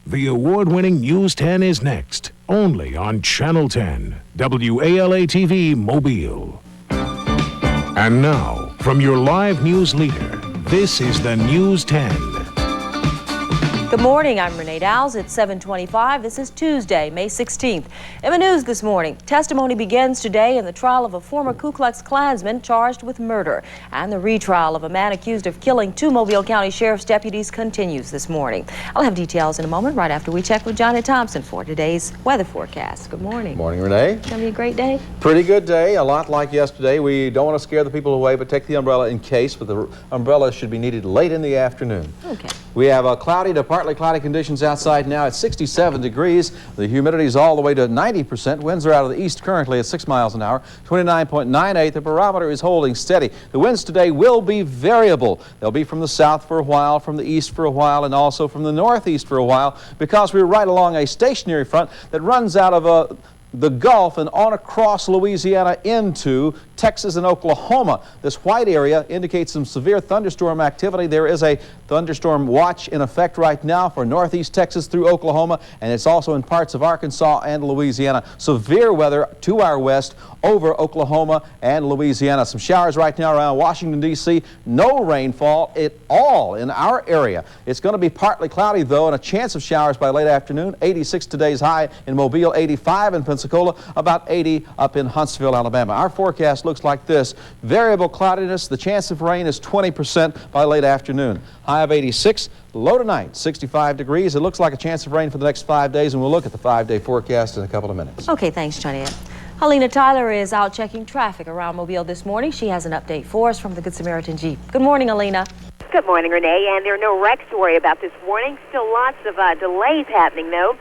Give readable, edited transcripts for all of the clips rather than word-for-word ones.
The award-winning News 10 is next, only on Channel 10, WALA-TV Mobile. And now, from your live news leader, this is the News 10. Good morning, I'm Renee Dowles. It's 7:25. This is Tuesday, May 16th. In the news this morning, testimony begins today in the trial of a former Ku Klux Klansman charged with murder. And the retrial of a man accused of killing 2 Mobile County Sheriff's deputies continues this morning. I'll have details in a moment, right after we check with Johnny Thompson for today's weather forecast. Good morning. Morning, Renee. It's going to be a great day. Pretty good day, a lot like yesterday. We don't want to scare the people away, but take the umbrella in case, but the umbrella should be needed late in the afternoon. Okay. We have a cloudy to partly cloudy conditions outside now at 67 degrees. The humidity is all the way to 90%. Winds are out of the east currently at 6 miles an hour, 29.98. The barometer is holding steady. The winds today will be variable. They'll be from the south for a while, from the east for a while, and also from the northeast for a while, because we're right along a stationary front that runs out of the Gulf and on across Louisiana into Texas and Oklahoma. This white area indicates some severe thunderstorm activity. There is a thunderstorm watch in effect right now for northeast Texas through Oklahoma, and it's also in parts of Arkansas and Louisiana. Severe weather to our west over Oklahoma and Louisiana. Some showers right now around Washington, D.C. No rainfall at all in our area. It's going to be partly cloudy, though, and a chance of showers by late afternoon. 86 today's high in Mobile, 85 in Pensacola, about 80 up in Huntsville, Alabama. Our forecast looks like this. Variable cloudiness. The chance of rain is 20% by late afternoon. High of 86. Low tonight, 65 degrees. It looks like a chance of rain for the next 5 days, and we'll look at the 5-day forecast in a couple of minutes. Okay, thanks, Johnny. Helena Tyler is out checking traffic around Mobile this morning. She has an update for us from the Good Samaritan Jeep. Good morning, Helena. Good morning, Renee, and there are no wrecks to worry about this morning. Still lots of delays happening, though.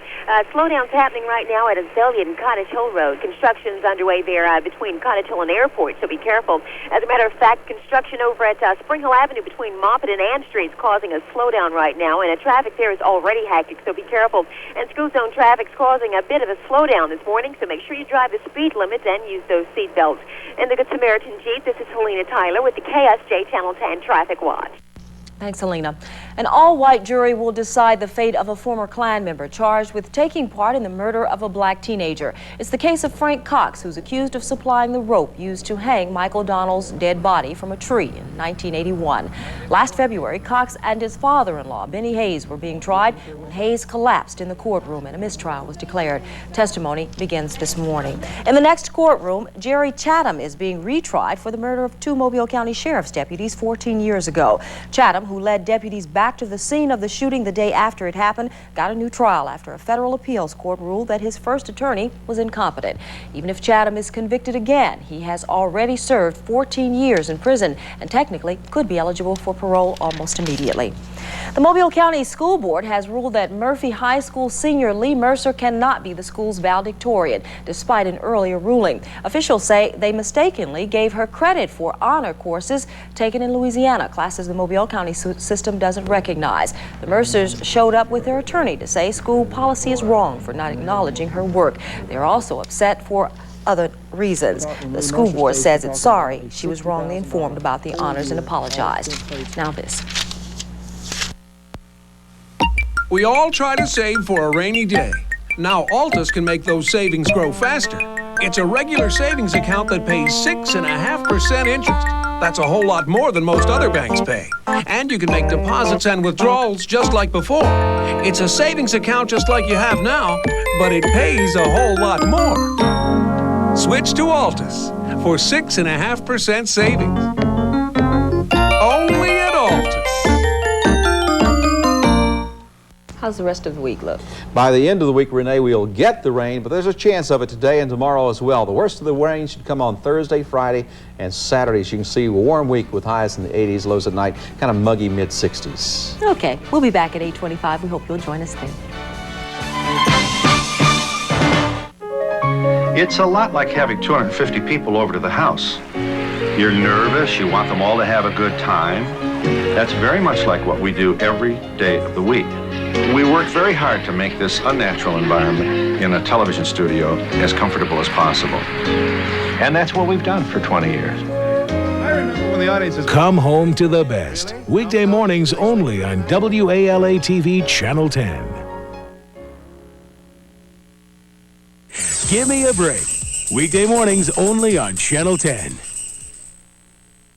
Slowdowns happening right now at Azalea and Cottage Hill Road. Construction's underway there between Cottage Hill and Airport, so be careful. As a matter of fact, construction over at Spring Hill Avenue between Moffett and Ann Street is causing a slowdown right now, and traffic there is already hectic, so be careful. And school zone traffic's causing a bit of a slowdown this morning, so make sure you drive the speed limit and use those seat belts. In the Good Samaritan Jeep, this is Helena Tyler with the KSJ Channel 10 Traffic Watch. Thanks, Helena. An all-white jury will decide the fate of a former Klan member charged with taking part in the murder of a black teenager. It's the case of Frank Cox, who's accused of supplying the rope used to hang Michael Donnell's dead body from a tree in 1981. Last February, Cox and his father-in-law, Benny Hayes, were being tried when Hayes collapsed in the courtroom and a mistrial was declared. Testimony begins this morning. In the next courtroom, Jerry Chatham is being retried for the murder of 2 Mobile County Sheriff's deputies 14 years ago. Chatham, who led deputies back to the scene of the shooting the day after it happened, got a new trial after a federal appeals court ruled that his first attorney was incompetent. Even if Chatham is convicted again, he has already served 14 years in prison and technically could be eligible for parole almost immediately. The Mobile County School Board has ruled that Murphy High School senior Lee Mercer cannot be the school's valedictorian, despite an earlier ruling. Officials say they mistakenly gave her credit for honor courses taken in Louisiana, classes the Mobile County system doesn't recognize. The Mercers showed up with their attorney to say school policy is wrong for not acknowledging her work. They're also upset for other reasons. The school board says it's sorry she was wrongly informed about the honors and apologized. Now this. We all try to save for a rainy day. Now Altus can make those savings grow faster. It's a regular savings account that pays 6.5% interest. That's a whole lot more than most other banks pay. And you can make deposits and withdrawals just like before. It's a savings account just like you have now, but it pays a whole lot more. Switch to Altus for 6.5% savings. Only at Altus. How's the rest of the week look? By the end of the week, Renee, we'll get the rain, but there's a chance of it today and tomorrow as well. The worst of the rain should come on Thursday, Friday, and Saturday. As you can see, a warm week with highs in the 80s, lows at night, kind of muggy mid-60s. Okay, we'll be back at 8:25. We hope you'll join us then. It's a lot like having 250 people over to the house. You're nervous, you want them all to have a good time. That's very much like what we do every day of the week. We work very hard to make this unnatural environment in a television studio as comfortable as possible. And that's what we've done for 20 years. I remember when the audience is... Come home to the best. Weekday mornings only on WALA-TV Channel 10. Gimme a Break. Weekday mornings only on Channel 10.